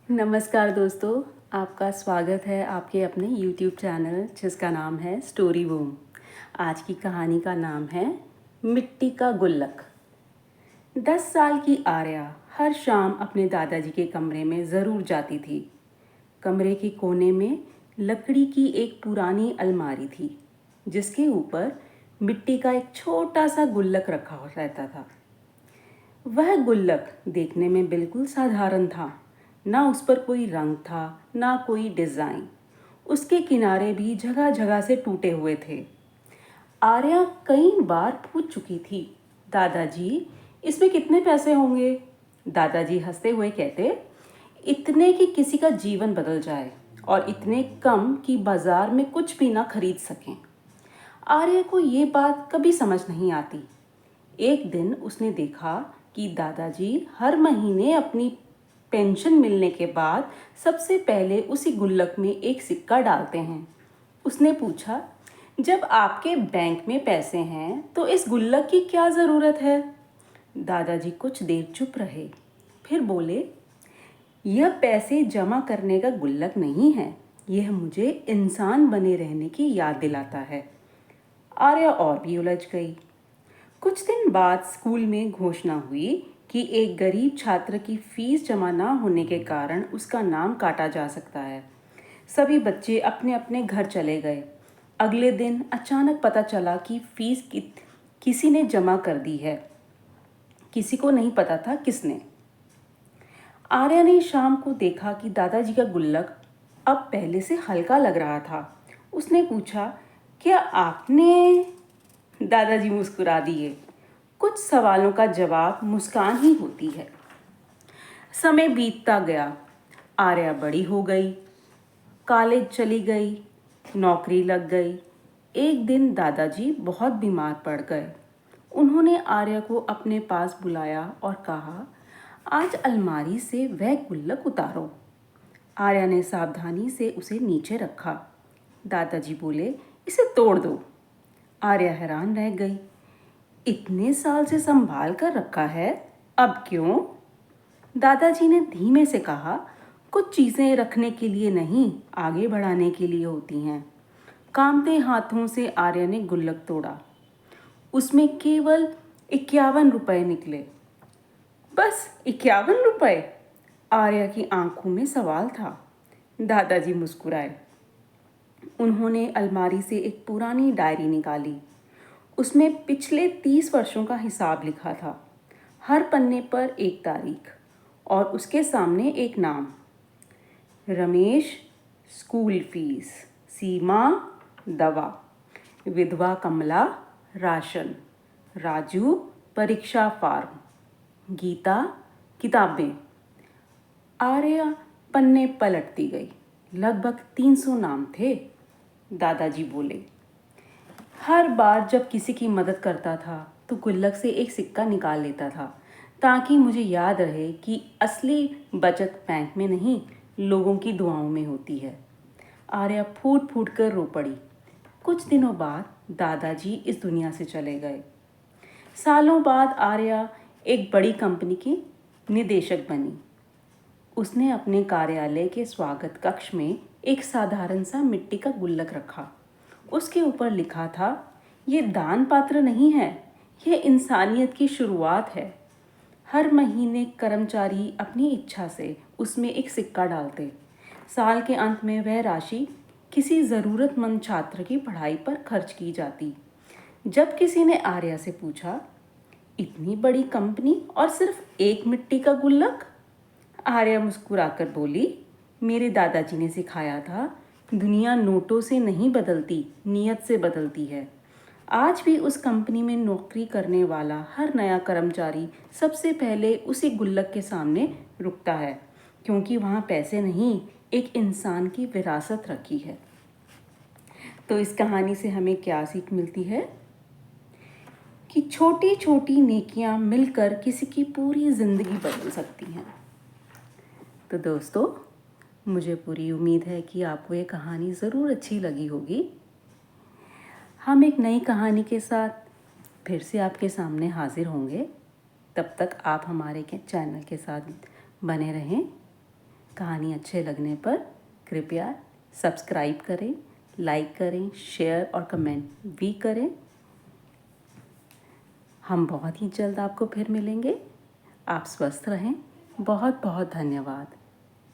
नमस्कार दोस्तों, आपका स्वागत है आपके अपने YouTube चैनल जिसका नाम है स्टोरी बूम। आज की कहानी का नाम है मिट्टी का गुल्लक। 10 साल की आर्या हर शाम अपने दादाजी के कमरे में ज़रूर जाती थी। कमरे के कोने में लकड़ी की एक पुरानी अलमारी थी जिसके ऊपर मिट्टी का एक छोटा सा गुल्लक रखा रहता था। वह गुल्लक देखने में बिल्कुल साधारण था। ना उस पर कोई रंग था, ना कोई डिज़ाइन। उसके किनारे भी जगह जगह से टूटे हुए थे। आर्या कई बार पूछ चुकी थी, दादाजी इसमें कितने पैसे होंगे? दादाजी हंसते हुए कहते, इतने कि किसी का जीवन बदल जाए और इतने कम कि बाजार में कुछ भी ना खरीद सकें। आर्या को ये बात कभी समझ नहीं आती। एक दिन उसने देखा कि दादाजी हर महीने अपनी पेंशन मिलने के बाद सबसे पहले उसी गुल्लक में एक सिक्का डालते हैं। उसने पूछा, जब आपके बैंक में पैसे हैं तो इस गुल्लक की क्या ज़रूरत है? दादाजी कुछ देर चुप रहे, फिर बोले, यह पैसे जमा करने का गुल्लक नहीं है, यह मुझे इंसान बने रहने की याद दिलाता है। आर्या और भी उलझ गई। कुछ दिन बाद स्कूल में घोषणा हुई कि एक गरीब छात्र की फीस जमा ना होने के कारण उसका नाम काटा जा सकता है। सभी बच्चे अपने अपने घर चले गए। अगले दिन अचानक पता चला कि फीस किसी ने जमा कर दी है। किसी को नहीं पता था किसने। आर्या ने शाम को देखा कि दादाजी का गुल्लक अब पहले से हल्का लग रहा था। उसने पूछा, क्या आपने? दादाजी मुस्कुरा दिए। कुछ सवालों का जवाब मुस्कान ही होती है। समय बीतता गया। आर्या बड़ी हो गई, कॉलेज चली गई, नौकरी लग गई। एक दिन दादाजी बहुत बीमार पड़ गए। उन्होंने आर्या को अपने पास बुलाया और कहा, आज अलमारी से वह गुल्लक उतारो। आर्या ने सावधानी से उसे नीचे रखा। दादाजी बोले, इसे तोड़ दो। आर्या हैरान रह गई। इतने साल से संभाल कर रखा है, अब क्यों? दादाजी ने धीमे से कहा, कुछ चीज़ें रखने के लिए नहीं, आगे बढ़ाने के लिए होती हैं। कांपते हाथों से आर्या ने गुल्लक तोड़ा। उसमें केवल 51 रुपए निकले। बस 51 रुपए? आर्या की आंखों में सवाल था। दादाजी मुस्कुराए। उन्होंने अलमारी से एक पुरानी डायरी निकाली। उसमें पिछले 30 वर्षों का हिसाब लिखा था। हर पन्ने पर एक तारीख और उसके सामने एक नाम, रमेश स्कूल फीस, सीमा दवा, विधवा कमला राशन, राजू परीक्षा फार्म, गीता किताबें। आर्या पन्ने पलटती गई। लगभग 300 नाम थे। दादाजी बोले, हर बार जब किसी की मदद करता था तो गुल्लक से एक सिक्का निकाल लेता था ताकि मुझे याद रहे कि असली बचत बैंक में नहीं, लोगों की दुआओं में होती है। आर्या फूट फूट कर रो पड़ी। कुछ दिनों बाद दादाजी इस दुनिया से चले गए। सालों बाद आर्या एक बड़ी कंपनी की निदेशक बनी। उसने अपने कार्यालय के स्वागत कक्ष में एक साधारण सा मिट्टी का गुल्लक रखा। उसके ऊपर लिखा था, ये दान पात्र नहीं है, यह इंसानियत की शुरुआत है। हर महीने कर्मचारी अपनी इच्छा से उसमें एक सिक्का डालते। साल के अंत में वह राशि किसी ज़रूरतमंद छात्र की पढ़ाई पर खर्च की जाती। जब किसी ने आर्या से पूछा, इतनी बड़ी कंपनी और सिर्फ एक मिट्टी का गुल्लक? आर्या मुस्कुराकर बोली, मेरे दादाजी ने सिखाया था, दुनिया नोटों से नहीं बदलती, नियत से बदलती है। आज भी उस कंपनी में नौकरी करने वाला हर नया कर्मचारी सबसे पहले उसी गुल्लक के सामने रुकता है, क्योंकि वहाँ पैसे नहीं, एक इंसान की विरासत रखी है। तो इस कहानी से हमें क्या सीख मिलती है कि छोटी छोटी नेकियां मिलकर किसी की पूरी ज़िंदगी बदल सकती हैं। तो दोस्तों, मुझे पूरी उम्मीद है कि आपको ये कहानी ज़रूर अच्छी लगी होगी। हम एक नई कहानी के साथ फिर से आपके सामने हाजिर होंगे। तब तक आप हमारे चैनल के साथ बने रहें। कहानी अच्छे लगने पर कृपया सब्सक्राइब करें, लाइक करें, शेयर और कमेंट भी करें। हम बहुत ही जल्द आपको फिर मिलेंगे। आप स्वस्थ रहें। बहुत बहुत धन्यवाद।